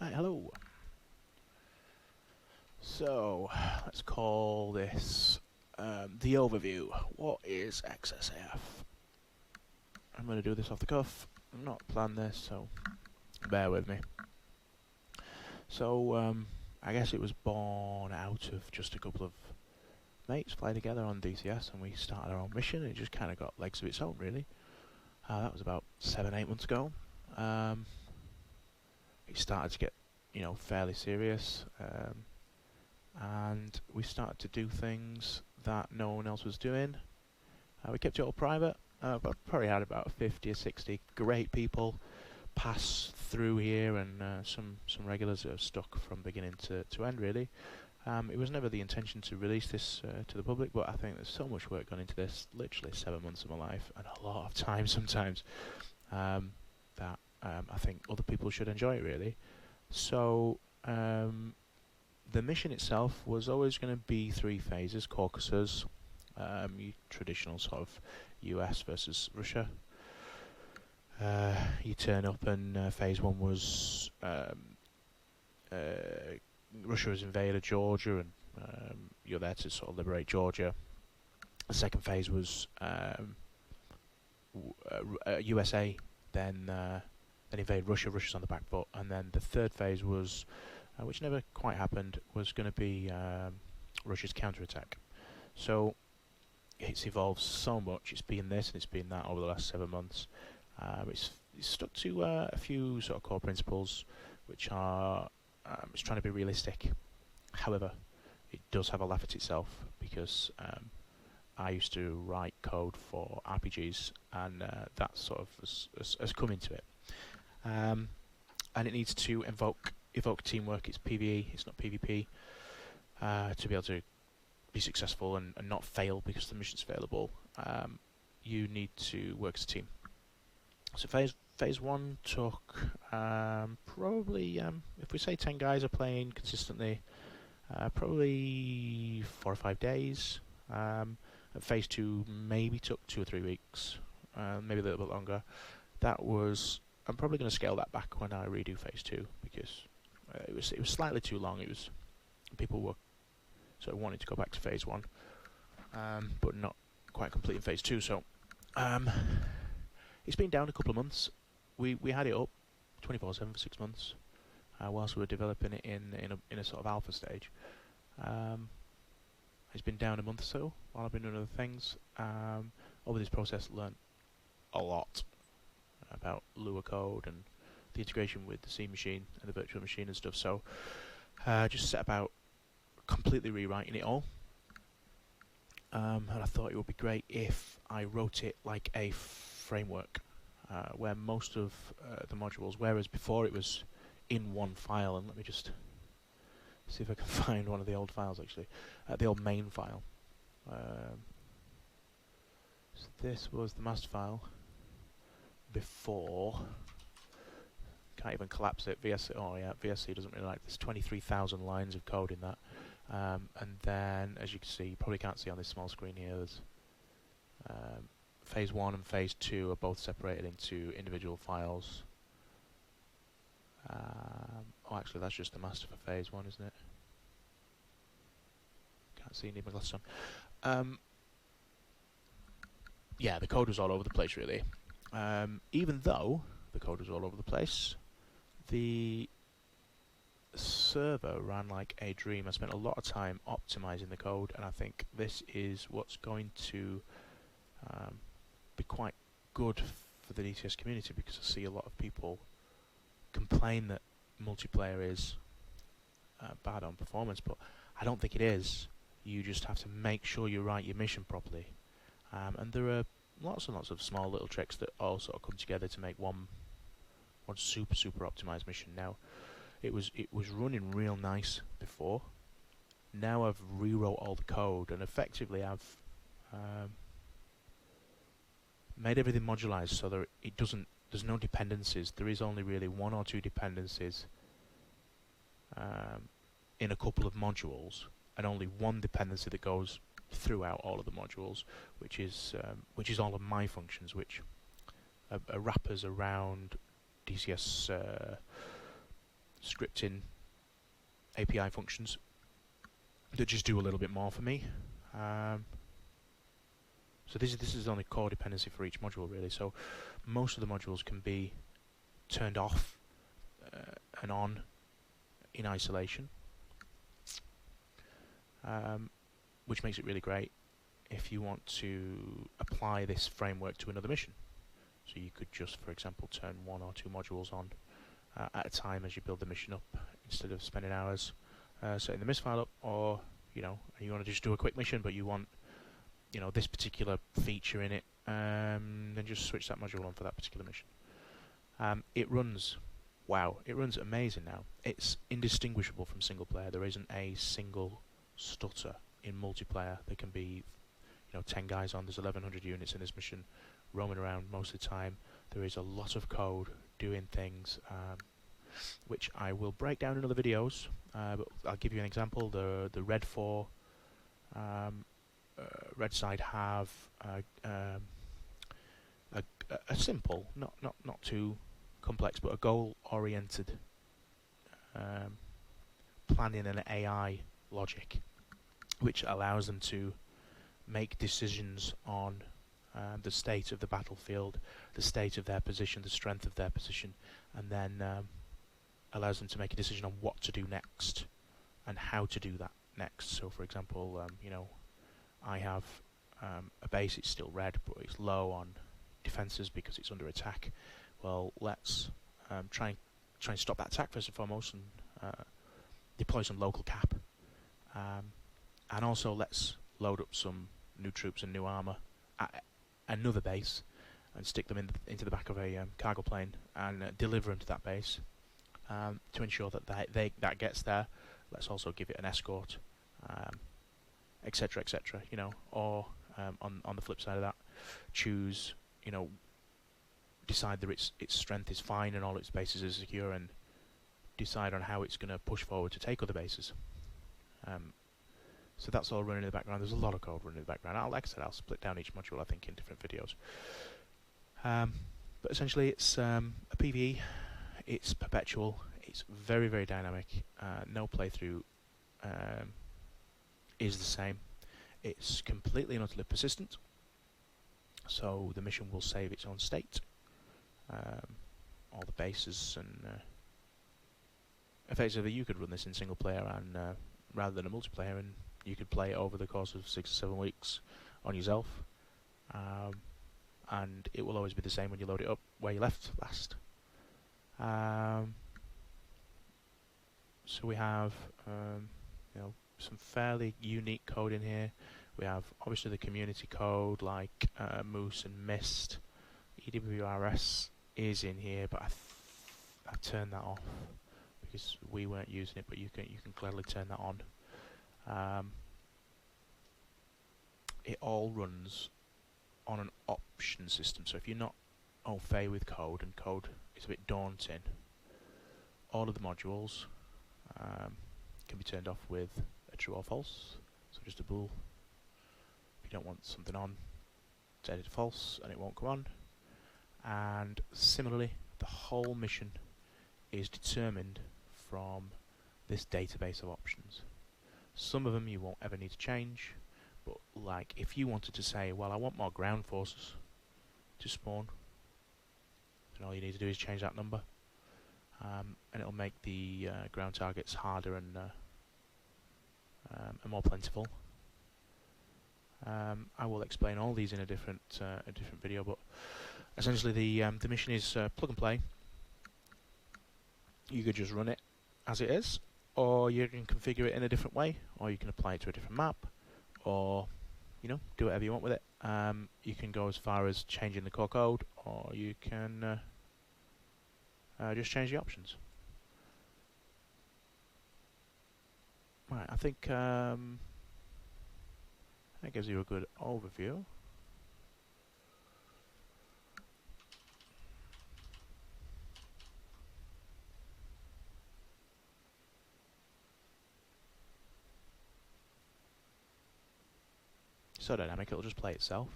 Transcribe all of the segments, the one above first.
Hi, hello. So, let's call this the overview. What is XSAF? I'm going to do this off the cuff. I've not planned this, so bear with me. So, I guess it was born out of just a couple of mates fly together on DCS, and we started our own mission. It just kind of got legs of its own, really. That was about 7-8 months ago. It started to get, fairly serious. And we started to do things that no one else was doing. We kept it all private, but probably had about 50 or 60 great people pass through here, and some regulars that have stuck from beginning to end, really. It was never the intention to release this to the public, but I think there's so much work gone into this, literally 7 months of my life, and a lot of time sometimes, that I think other people should enjoy it, really. So, the mission itself was always going to be 3 phases: Caucasus, traditional sort of US versus Russia. You turn up, and phase 1 was Russia has invaded Georgia, and you're there to sort of liberate Georgia. The second phase was USA, then invade Russia. Russia's on the back foot, and then the third phase was, which never quite happened, was going to be Russia's counterattack. So it's evolved so much. It's been this and it's been that over the last 7 months. It's stuck to a few sort of core principles, which are it's trying to be realistic. However, it does have a laugh at itself, because I used to write code for RPGs, and that sort of has come into it. And it needs to evoke teamwork. It's PvE, it's not PvP, to be able to be successful and not fail because the mission's failable. You need to work as a team. So phase 1 took probably, if we say 10 guys are playing consistently, probably 4 or 5 days. Phase 2 maybe took 2 or 3 weeks, maybe a little bit longer. I'm probably going to scale that back when I redo phase 2, because it was slightly too long. People were sort of wanting to go back to phase 1, but not quite completing phase 2. So it's been down a couple of months. We had it up 24/7 for 6 months, whilst we were developing it in a sort of alpha stage. It's been down a month or so while I've been doing other things. Over this process, learned a lot about Lua code and the integration with the C machine and the virtual machine and stuff. So just set about completely rewriting it all. And I thought it would be great if I wrote it like a framework, where most of the modules, whereas before it was in one file, and let me just see if I can find one of the old files, actually, the old main file. So this was the master file before. Can't even collapse it. VSC doesn't really like this. 23,000 lines of code in that. And then, as you can see, you probably can't see on this small screen here, there's phase 1 and phase 2 are both separated into individual files. Actually, that's just the master for phase 1, isn't it? Can't see, need my glasses on. Yeah, the code was all over the place, really. Even though the code was all over the place, the server ran like a dream. I spent a lot of time optimizing the code, and I think this is what's going to be quite good for the DCS community, because I see a lot of people complain that multiplayer is bad on performance, but I don't think it is. You just have to make sure you write your mission properly, and there are lots and lots of small little tricks that all sort of come together to make one super optimized mission. Now, it was running real nice before. Now I've rewrote all the code, and effectively I've made everything modularized so that there's no dependencies. There is only really 1 or 2 dependencies in a couple of modules, and only 1 dependency that goes throughout all of the modules, which is all of my functions, which are wrappers around DCS scripting API functions that just do a little bit more for me. So this is only core dependency for each module really. So most of the modules can be turned off and on in isolation, which makes it really great if you want to apply this framework to another mission. So you could just, for example, turn 1 or 2 modules on at a time as you build the mission up, instead of spending hours setting the misfile up, or you want to just do a quick mission, but you want this particular feature in it, then just switch that module on for that particular mission. It runs amazing now. It's indistinguishable from single player. There isn't a single stutter in multiplayer. There can be 10 guys on. There's 1100 units in this mission roaming around most of the time. There is a lot of code doing things, which I will break down in other videos, but I'll give you an example. The Red 4 Red side have a simple, not too complex, but a goal-oriented planning and AI logic, which allows them to make decisions on the state of the battlefield, the state of their position, the strength of their position, and then allows them to make a decision on what to do next and how to do that next. So, for example, I have a base. It's still red, but it's low on defences because it's under attack. Well, let's try and stop that attack first and foremost, and deploy some local cap, and also let's load up some new troops and new armour at another base and stick them into the back of a cargo plane and deliver them to that base, to ensure that that gets there. Let's also give it an escort, etc., etc. Or on the flip side of that, choose decide that its strength is fine and all its bases are secure, and decide on how it's going to push forward to take other bases. So that's all running in the background. There's a lot of code running in the background. Like I said, I'll split down each module, I think, in different videos. But essentially, it's a PvE. It's perpetual. It's very, very dynamic. No playthrough is the same. It's completely and utterly persistent. So the mission will save its own state. All the bases, and effectively you could run this in single player and rather than a multiplayer, and you could play it over the course of 6 or 7 weeks on yourself, and it will always be the same when you load it up where you left last. So we have some fairly unique code in here. We have obviously the community code like Moose and Mist. EWRS is in here, but I've turned that off because we weren't using it, but you can clearly turn that on. It all runs on an option system, so if you're not au fait with code, and code is a bit daunting, all of the modules can be turned off with a true or false, so just a bool. If you don't want something on, set it to false and it won't come on. And similarly, the whole mission is determined from this database of options. Some of them you won't ever need to change, but like if you wanted to say, well, I want more ground forces to spawn, then all you need to do is change that number, and it'll make the ground targets harder and more plentiful. I will explain all these in a different video, but essentially the mission is plug and play. You could just run it as it is, or you can configure it in a different way, or you can apply it to a different map, or do whatever you want with it. You can go as far as changing the core code, or you can just change the options. Right, I think that gives you a good overview. So dynamic, it'll just play itself.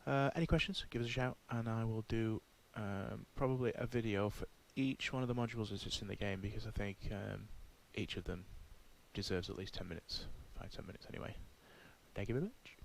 Any questions? Give us a shout and I will do probably a video for each one of the modules that's in the game, because I think each of them deserves at least 10 minutes, 5-10 minutes anyway. Thank you very much.